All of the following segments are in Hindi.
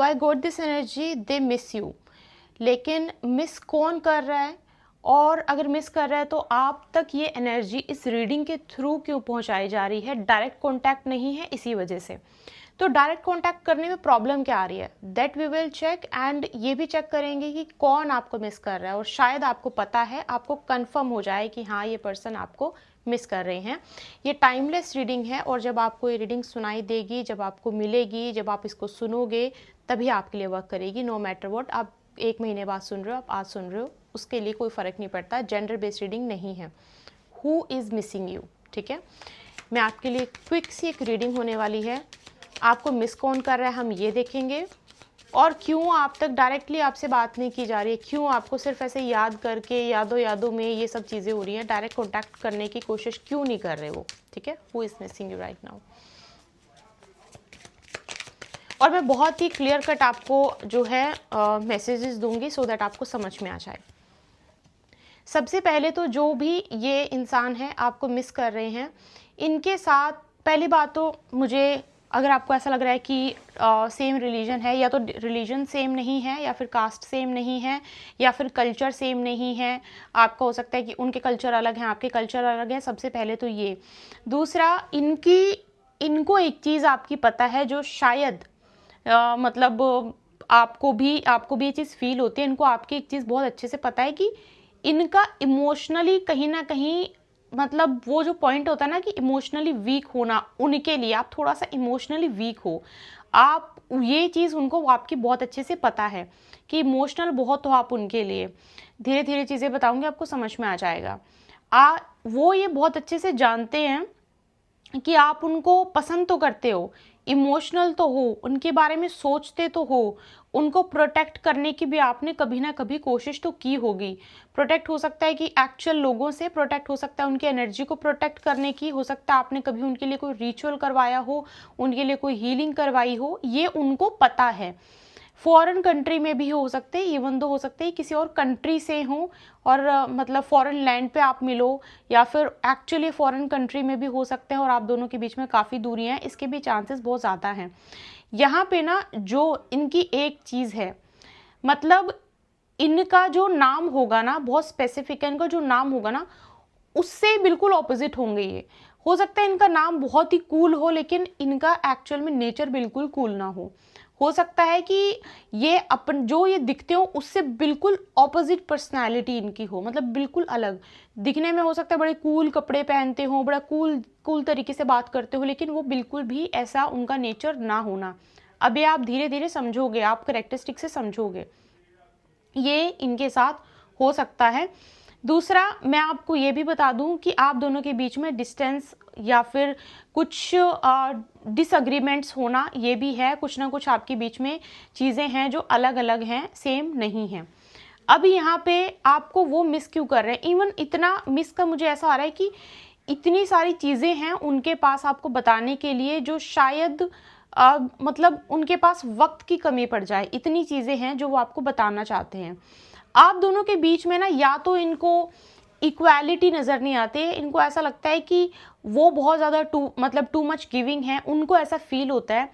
I got this energy, they miss you. लेकिन मिस कौन कर रहा है, और अगर मिस कर रहा है तो आप तक ये एनर्जी इस रीडिंग के थ्रू क्यों पहुंचाई जा रही है? डायरेक्ट कांटेक्ट नहीं है, इसी वजह से। तो डायरेक्ट कांटेक्ट करने में प्रॉब्लम क्या आ रही है, that we will check. And ये भी चेक करेंगे कि कौन आपको मिस कर रहा है, और शायद आपको पता है, आपको कंफर्म हो जाए कि हाँ ये पर्सन आपको मिस कर रहे हैं। ये टाइमलेस रीडिंग है, और जब आपको ये रीडिंग सुनाई देगी, जब आपको मिलेगी, जब आप इसको सुनोगे, तभी आपके लिए वर्क करेगी। नो मैटर वॉट, आप 1 महीने बाद सुन रहे हो, आप आज सुन रहे हो, उसके लिए कोई फ़र्क नहीं पड़ता। जेंडर बेस्ड रीडिंग नहीं है। हु इज़ मिसिंग यू, ठीक है। मैं आपके लिए क्विक सी एक रीडिंग होने वाली है। आपको मिस कौन कर रहा है हम ये देखेंगे, और क्यों आप तक डायरेक्टली आपसे बात नहीं की जा रही है, क्यों आपको सिर्फ ऐसे याद करके यादों में ये सब चीज़ें हो रही हैं, डायरेक्ट कॉन्टैक्ट करने की कोशिश क्यों नहीं कर रहे वो, ठीक है। Who is missing you right now. और मैं बहुत ही क्लियर कट आपको जो है मैसेजेस दूंगी, सो दैट आपको समझ में आ जाए। सबसे पहले तो जो भी ये इंसान है आपको मिस कर रहे हैं, इनके साथ पहली बात तो मुझे, अगर आपको ऐसा लग रहा है कि सेम रिलीजन है, या तो रिलीजन सेम नहीं है, या फिर कास्ट सेम नहीं है, या फिर कल्चर सेम नहीं है। आपका हो सकता है कि उनके कल्चर अलग हैं, आपके कल्चर अलग हैं। सबसे पहले तो ये। दूसरा, इनको एक चीज़ आपकी पता है जो शायद मतलब आपको भी ये चीज़ फील होती है। इनको आपकी एक चीज़ बहुत अच्छे से पता है कि इनका इमोशनली कहीं ना कहीं, मतलब वो जो पॉइंट होता है ना कि इमोशनली वीक होना, उनके लिए आप थोड़ा सा इमोशनली वीक हो। आप ये चीज़ उनको आपकी बहुत अच्छे से पता है कि इमोशनल बहुत हो आप उनके लिए। धीरे धीरे चीज़ें बताऊंगी, आपको समझ में आ जाएगा। वो ये बहुत अच्छे से जानते हैं कि आप उनको पसंद तो करते हो, इमोशनल तो हो, उनके बारे में सोचते तो हो, उनको प्रोटेक्ट करने की भी आपने कभी ना कभी कोशिश तो की होगी। प्रोटेक्ट हो सकता है कि एक्चुअल लोगों से प्रोटेक्ट, हो सकता है उनकी एनर्जी को प्रोटेक्ट करने की, हो सकता है आपने कभी उनके लिए कोई रिचुअल करवाया हो, उनके लिए कोई हीलिंग करवाई हो, ये उनको पता है। फॉरेन कंट्री में भी हो सकते हैं, इवन दो हो सकते हैं किसी और कंट्री से हों, और मतलब फॉरेन लैंड पे आप मिलो, या फिर एक्चुअली फॉरेन कंट्री में भी हो सकते हैं, और आप दोनों के बीच में काफ़ी दूरियां हैं, इसके भी चांसेस बहुत ज़्यादा हैं। यहाँ पे ना जो इनकी एक चीज़ है, मतलब इनका जो नाम होगा ना, बहुत स्पेसिफिक है, इनका जो नाम होगा ना उससे बिल्कुल ऑपोजिट होंगे ये। हो सकता है इनका नाम बहुत ही कूल हो, लेकिन इनका एक्चुअल में नेचर बिल्कुल कूल ना हो सकता है कि ये अपन जो ये दिखते हो उससे बिल्कुल ऑपोजिट पर्सनालिटी इनकी हो, मतलब बिल्कुल अलग दिखने में। हो सकता है बड़े कूल कपड़े पहनते हो, बड़ा कूल तरीके से बात करते हो, लेकिन वो बिल्कुल भी ऐसा उनका नेचर ना होना। अब ये आप धीरे धीरे समझोगे, आप कैरेक्टरिस्टिक से समझोगे, ये इनके साथ हो सकता है। दूसरा, मैं आपको ये भी बता दूं कि आप दोनों के बीच में डिस्टेंस या फिर कुछ डिसएग्रीमेंट्स होना, ये भी है। कुछ ना कुछ आपके बीच में चीज़ें हैं जो अलग अलग हैं, सेम नहीं हैं। अब यहाँ पे आपको वो मिस क्यों कर रहे हैं? इवन इतना मिस का मुझे ऐसा आ रहा है कि इतनी सारी चीज़ें हैं उनके पास आपको बताने के लिए, जो शायद मतलब उनके पास वक्त की कमी पड़ जाए। इतनी चीज़ें हैं जो वो आपको बताना चाहते हैं। आप दोनों के बीच में ना, या तो इनको इक्वालिटी नज़र नहीं आते, इनको ऐसा लगता है कि वो बहुत ज़्यादा टू मच गिविंग है, उनको ऐसा फील होता है,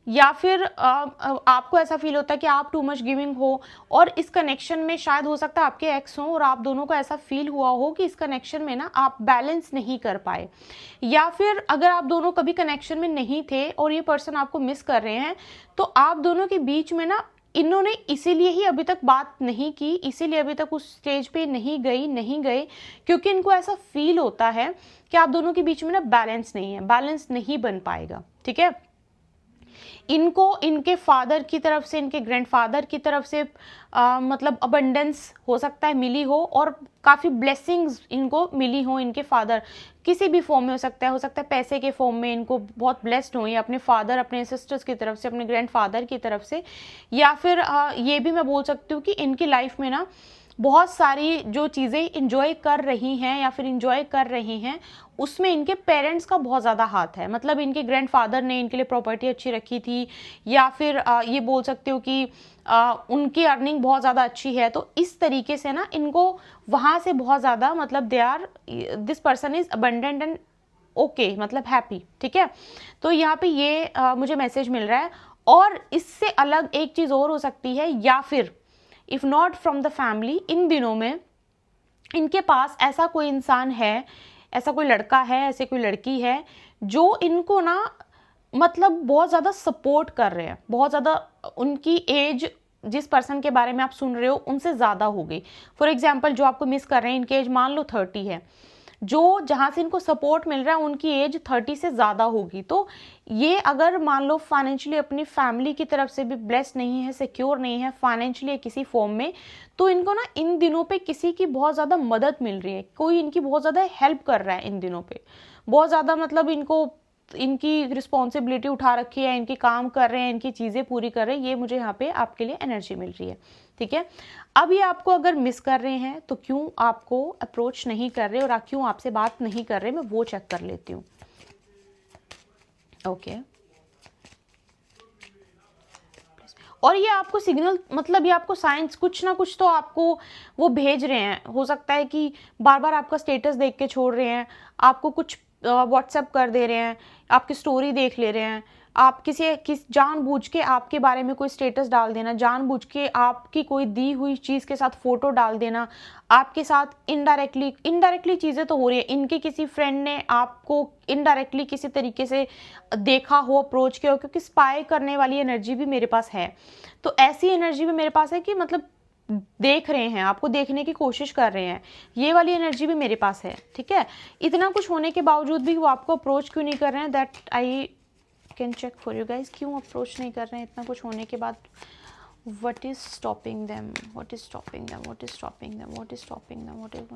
या फिर आपको ऐसा फील होता है कि आप टू मच गिविंग हो। और इस कनेक्शन में शायद हो सकता है आपके एक्स हों, और आप दोनों को ऐसा फील हुआ हो कि इस कनेक्शन में ना आप बैलेंस नहीं कर पाए। या फिर अगर आप दोनों कभी कनेक्शन में नहीं थे और ये पर्सन आपको मिस कर रहे हैं, तो आप दोनों के बीच में ना इन्होंने इसीलिए ही अभी तक बात नहीं की, इसीलिए अभी तक उस स्टेज पे नहीं गए, क्योंकि इनको ऐसा फील होता है कि आप दोनों के बीच में ना बैलेंस नहीं है, बैलेंस नहीं बन पाएगा, ठीक है। इनको इनके फादर की तरफ से, इनके ग्रैंडफादर की तरफ से मतलब अबंडेंस हो सकता है मिली हो, और काफ़ी ब्लेसिंग्स इनको मिली हो। इनके फादर किसी भी फॉर्म में हो सकता है पैसे के फॉर्म में इनको बहुत ब्लेस्ड हो, या अपने फादर, अपने सिस्टर्स की तरफ से, अपने ग्रैंडफादर की तरफ से। या फिर ये भी मैं बोल सकती हूँ कि इनकी लाइफ में ना बहुत सारी जो चीज़ें इंजॉय कर रही हैं या फिर इंजॉय कर रही हैं, उसमें इनके पेरेंट्स का बहुत ज़्यादा हाथ है। मतलब इनके ग्रैंडफादर ने इनके लिए प्रॉपर्टी अच्छी रखी थी, या फिर ये बोल सकते हो कि उनकी अर्निंग बहुत ज़्यादा अच्छी है। तो इस तरीके से ना इनको वहाँ से बहुत ज़्यादा, मतलब this person is abundant and okay, मतलब हैप्पी, ठीक है। तो यहाँ पे ये मुझे मैसेज मिल रहा है। और इससे अलग एक चीज़ और हो सकती है, या फिर if not from the family, इन दिनों में इनके पास ऐसा कोई इंसान है, ऐसा कोई लड़का है, ऐसे कोई लड़की है जो इनको ना मतलब बहुत ज़्यादा सपोर्ट कर रहे हैं, बहुत ज़्यादा उनकी एज जिस पर्सन के बारे में आप सुन रहे हो उनसे ज़्यादा हो गई। फॉर एग्जाम्पल जो आपको मिस कर रहे हैं, इनकी एज मान लो 30 है, जो जहाँ से इनको सपोर्ट मिल रहा है उनकी एज 30 से ज़्यादा होगी। तो ये अगर मान लो फाइनेंशियली अपनी फैमिली की तरफ से भी ब्लेस्ड नहीं है, सिक्योर नहीं है फाइनेंशियली किसी फॉर्म में, तो इनको ना इन दिनों पे किसी की बहुत ज़्यादा मदद मिल रही है, कोई इनकी बहुत ज़्यादा हेल्प कर रहा है इन दिनों पे, बहुत ज़्यादा मतलब इनको इनकी रिस्पॉन्सिबिलिटी उठा रखी है, इनकी काम कर रहे हैं, इनकी चीज़ें पूरी कर रहे हैं। ये मुझे यहाँ पे आपके लिए एनर्जी मिल रही है, ठीक है। अब ये आपको अगर मिस कर रहे हैं तो क्यों आपको अप्रोच नहीं कर रहे और क्यों आपसे बात नहीं कर रहे, मैं वो चेक कर लेती हूँ। ओके, और ये आपको सिग्नल मतलब ये आपको साइंस कुछ ना कुछ तो आपको वो भेज रहे हैं। हो सकता है कि बार बार आपका स्टेटस देख के छोड़ रहे हैं, आपको कुछ व्हाट्सएप कर दे रहे हैं, आपकी स्टोरी देख ले रहे हैं, आप किस जानबूझ के आपके बारे में कोई स्टेटस डाल देना, जानबूझ के आपकी कोई दी हुई चीज़ के साथ फोटो डाल देना, आपके साथ इनडायरेक्टली चीज़ें तो हो रही है। इनके किसी फ्रेंड ने आपको इनडायरेक्टली किसी तरीके से देखा हो, अप्रोच किया हो, क्योंकि स्पाई करने वाली एनर्जी भी मेरे पास है। तो ऐसी एनर्जी भी मेरे पास है कि मतलब देख रहे हैं, आपको देखने की कोशिश कर रहे हैं, ये वाली एनर्जी भी मेरे पास है, ठीक है। इतना कुछ होने के बावजूद भी वो आपको अप्रोच क्यों नहीं कर रहे हैं, that I can check for you guys. क्यों अप्रोच नहीं कर रहे हैं इतना कुछ होने के बाद? what is stopping them, what is stopping them, what is stopping them, what is stopping them, what is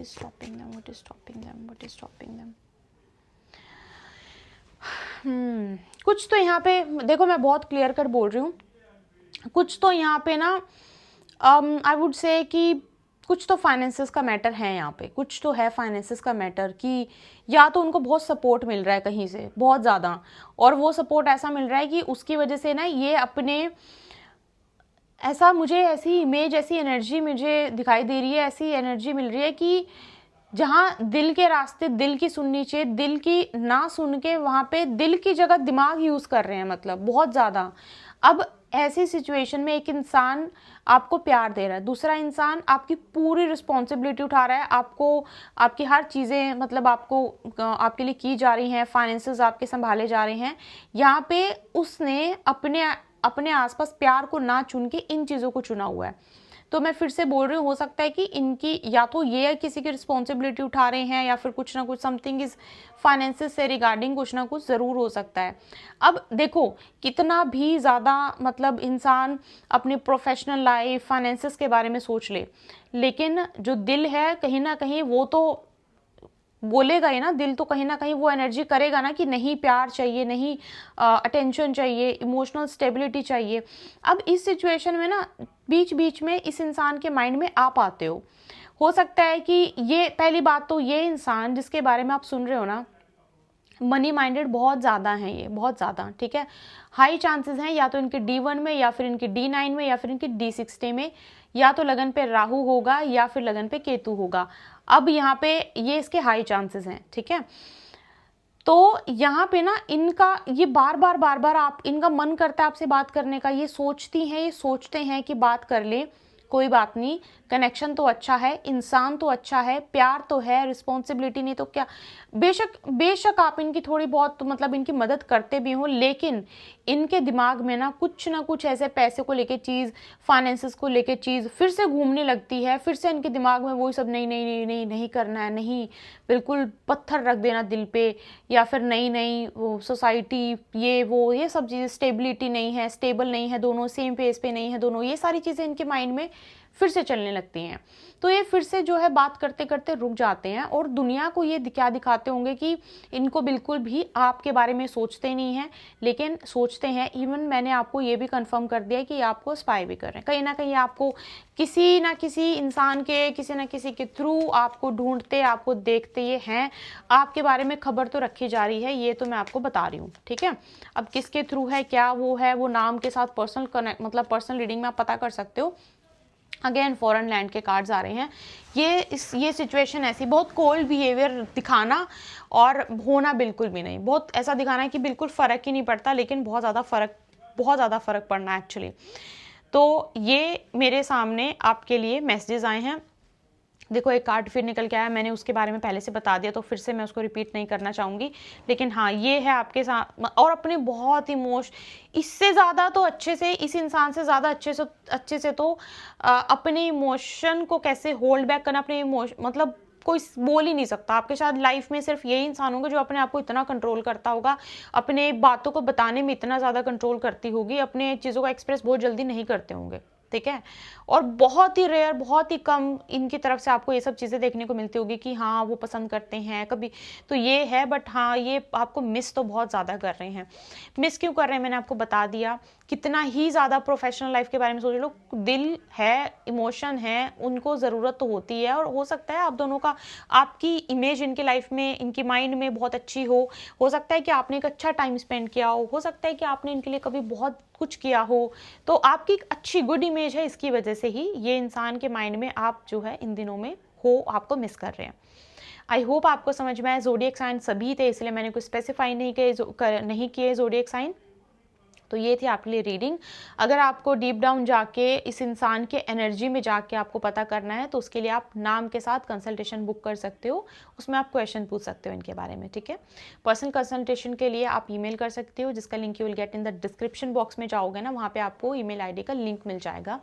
stopping them, what is stopping them, what is stopping them? कुछ तो यहाँ पे देखो, मैं बहुत क्लियर कर बोल रही हूँ, कुछ तो यहाँ पे ना आई वुड से कि कुछ तो फाइनेंसेस का मैटर है यहाँ पे, कुछ तो है फाइनेंसेस का मैटर कि या तो उनको बहुत सपोर्ट मिल रहा है कहीं से बहुत ज़्यादा, और वो सपोर्ट ऐसा मिल रहा है कि उसकी वजह से ना ये अपने ऐसा मुझे ऐसी इमेज, ऐसी एनर्जी मुझे दिखाई दे रही है, ऐसी एनर्जी मिल रही है कि जहाँ दिल के रास्ते दिल की सुननी चाहिए, दिल की ना सुन के वहाँ पे दिल की जगह दिमाग यूज़ कर रहे हैं, मतलब बहुत ज़्यादा। अब ऐसी सिचुएशन में एक इंसान आपको प्यार दे रहा है, दूसरा इंसान आपकी पूरी रिस्पॉन्सिबिलिटी उठा रहा है, आपको आपकी हर चीज़ें मतलब आपको आपके लिए की जा रही हैं, फाइनेंसेस आपके संभाले जा रहे हैं। यहाँ पे उसने अपने आसपास प्यार को ना चुन के इन चीज़ों को चुना हुआ है। तो मैं फिर से बोल रही हूँ, हो सकता है कि इनकी या तो ये किसी की रिस्पॉन्सिबिलिटी उठा रहे हैं, या फिर कुछ ना कुछ समथिंग इज फाइनेंसेस से रिगार्डिंग कुछ ना कुछ ज़रूर हो सकता है। अब देखो, कितना भी ज़्यादा मतलब इंसान अपनी प्रोफेशनल लाइफ फाइनेंसेस के बारे में सोच ले, लेकिन जो दिल है कहीं ना कहीं वो तो बोलेगा ही ना, दिल तो कहीं ना कहीं वो एनर्जी करेगा ना कि नहीं प्यार चाहिए, नहीं अटेंशन चाहिए, इमोशनल स्टेबिलिटी चाहिए। अब इस सिचुएशन में ना बीच बीच में इस इंसान के माइंड में आप आते हो सकता है कि ये पहली बात तो ये इंसान जिसके बारे में आप सुन रहे हो ना, मनी माइंडेड बहुत ज़्यादा हैं, ये बहुत ज़्यादा, ठीक है। हाई चांसेस हैं या तो इनके D1 में, या फिर इनके D9 में, या फिर इनके D60 में, या तो लगन पे राहु होगा या फिर लगन पे केतु होगा। अब यहाँ पे ये इसके हाई चांसेस हैं, ठीक है। तो यहाँ पे ना इनका ये बार बार आप इनका मन करता है आपसे बात करने का, ये सोचते हैं कि बात कर ले, कोई बात नहीं, कनेक्शन तो अच्छा है, इंसान तो अच्छा है, प्यार तो है, रिस्पॉन्सिबिलिटी नहीं तो क्या। बेशक आप इनकी थोड़ी बहुत मतलब इनकी मदद करते भी हो, लेकिन इनके दिमाग में ना कुछ ऐसे पैसे को लेके चीज़, फाइनेंसेस को लेके चीज़ फिर से घूमने लगती है, फिर से इनके दिमाग में वही सब नहीं करना है, नहीं, बिल्कुल पत्थर रख देना दिल पे, या फिर नहीं वो सोसाइटी ये सब चीज़ें, स्टेबिलिटी नहीं है, स्टेबल नहीं है, दोनों सेम पेज पे नहीं है दोनों, ये सारी चीज़ें इनके माइंड में फिर से चलने लगती हैं। तो ये फिर से जो है बात करते करते रुक जाते हैं, और दुनिया को ये क्या दिखाते होंगे कि इनको बिल्कुल भी आपके बारे में सोचते नहीं हैं, लेकिन सोचते हैं। इवन मैंने आपको ये भी कंफर्म कर दिया कि आपको स्पाई भी कर रहे हैं, कहीं ना कहीं आपको किसी ना किसी इंसान के किसी ना किसी के थ्रू आपको ढूंढते, आपको देखते ये हैं, आपके बारे में खबर तो रखी जा रही है, ये तो मैं आपको बता रही हूँ, ठीक है। अब किसके थ्रू है, क्या वो है, वो नाम के साथ पर्सनल रीडिंग में आप पता कर सकते हो। अगेन फॉरेन लैंड के कार्ड्स आ रहे हैं। ये सिचुएशन ऐसी, बहुत कोल्ड बिहेवियर दिखाना और होना बिल्कुल भी नहीं, बहुत ऐसा दिखाना है कि बिल्कुल फ़र्क ही नहीं पड़ता, लेकिन बहुत ज़्यादा फ़र्क पड़ना है एक्चुअली। तो ये मेरे सामने आपके लिए मैसेजेस आए हैं। देखो एक कार्ड फिर निकल के आया, मैंने उसके बारे में पहले से बता दिया तो फिर से मैं उसको रिपीट नहीं करना चाहूँगी, लेकिन हाँ ये है आपके साथ। और अपने बहुत इससे ज़्यादा तो अच्छे से, इस इंसान से ज़्यादा अच्छे से तो अपने इमोशन को कैसे होल्ड बैक करना, अपने इमोशन मतलब कोई बोल ही नहीं सकता। आपके साथ लाइफ में सिर्फ यही इंसान होंगे जो अपने आप को इतना कंट्रोल करता होगा, अपने बातों को बताने में इतना ज़्यादा कंट्रोल करती होगी, अपने चीज़ों को एक्सप्रेस बहुत जल्दी नहीं करते होंगे, ठीक है। और बहुत ही रेयर, बहुत ही कम इनकी तरफ से आपको ये सब चीज़ें देखने को मिलती होगी कि हाँ वो पसंद करते हैं कभी, तो ये है। बट हाँ ये आपको मिस तो बहुत ज़्यादा कर रहे हैं। मिस क्यों कर रहे हैं मैंने आपको बता दिया। कितना ही ज़्यादा प्रोफेशनल लाइफ के बारे में सोच लो, दिल है, इमोशन है, उनको ज़रूरत तो होती है। और हो सकता है आप दोनों का, आपकी इमेज इनके लाइफ में, इनकी माइंड में बहुत अच्छी हो सकता है कि आपने एक अच्छा टाइम स्पेंड किया हो सकता है कि आपने इनके लिए कभी बहुत कुछ किया हो, तो आपकी एक अच्छी गुड इमेज है, इसकी वजह से ही ये इंसान के माइंड में आप जो है इन दिनों में आपको मिस कर रहे हैं। आई होप आपको समझ में आए। ज़ोडिएक साइन सभी थे, इसलिए मैंने कुछ स्पेसिफाई नहीं किए ज़ोडिएक साइन। तो ये थी आपके लिए रीडिंग। अगर आपको डीप डाउन जाके इस इंसान के एनर्जी में जाके आपको पता करना है तो उसके लिए आप नाम के साथ कंसल्टेशन बुक कर सकते हो, उसमें आप क्वेश्चन पूछ सकते हो इनके बारे में, ठीक है। पर्सनल कंसल्टेशन के लिए आप ईमेल कर सकते हो, जिसका link you will get in the description box में जाओगे ना, वहाँ पे आपको ईमेल आईडी का लिंक मिल जाएगा।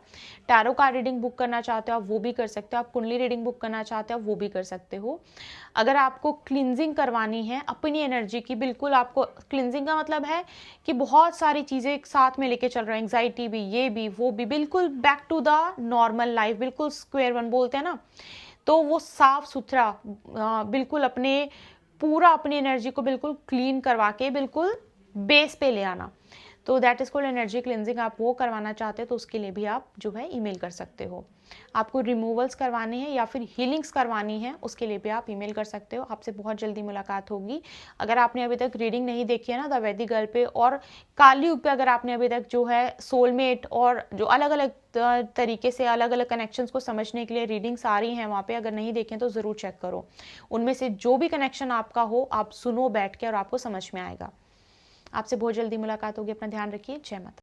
टैरो का रीडिंग बुक करना चाहते हो आप वो भी कर सकते हो, आप कुंडली रीडिंग बुक करना चाहते हो वो भी कर सकते हो। अगर आपको क्लिनजिंग करवानी है अपनी एनर्जी की, बिल्कुल आपको क्लिनजिंग का मतलब है कि बहुत सारी चीज़ें एक साथ में लेके चल रहे हैं, एंग्जाइटी भी, ये भी, वो भी, बिल्कुल back to the normal life, बिल्कुल स्क्वायर वन बोलते हैं ना, तो वो साफ सुथरा बिल्कुल अपनी एनर्जी को बिल्कुल क्लीन करवा के बिल्कुल बेस पे ले आना, तो that is called energy cleansing. आप वो करवाना चाहते हो तो उसके लिए भी आप जो है ईमेल कर सकते हो। आपको रिमूवल्स करवाने हैं या फिर हीलिंग्स करवानी है, उसके लिए भी आप ईमेल कर सकते हो। आपसे बहुत जल्दी मुलाकात होगी। अगर आपने अभी तक रीडिंग नहीं देखी है ना द वैदिक गर्ल पे और कालयुग पे, अगर आपने अभी तक जो है सोलमेट और जो अलग अलग तरीके से अलग अलग कनेक्शंस को समझने के लिए रीडिंग्स आ रही हैं वहाँ पे, अगर नहीं देखें तो ज़रूर चेक करो। उनमें से जो भी कनेक्शन आपका हो आप सुनो बैठ के और आपको समझ में आएगा। आपसे बहुत जल्दी मुलाकात होगी। अपना ध्यान रखिए। जय माता।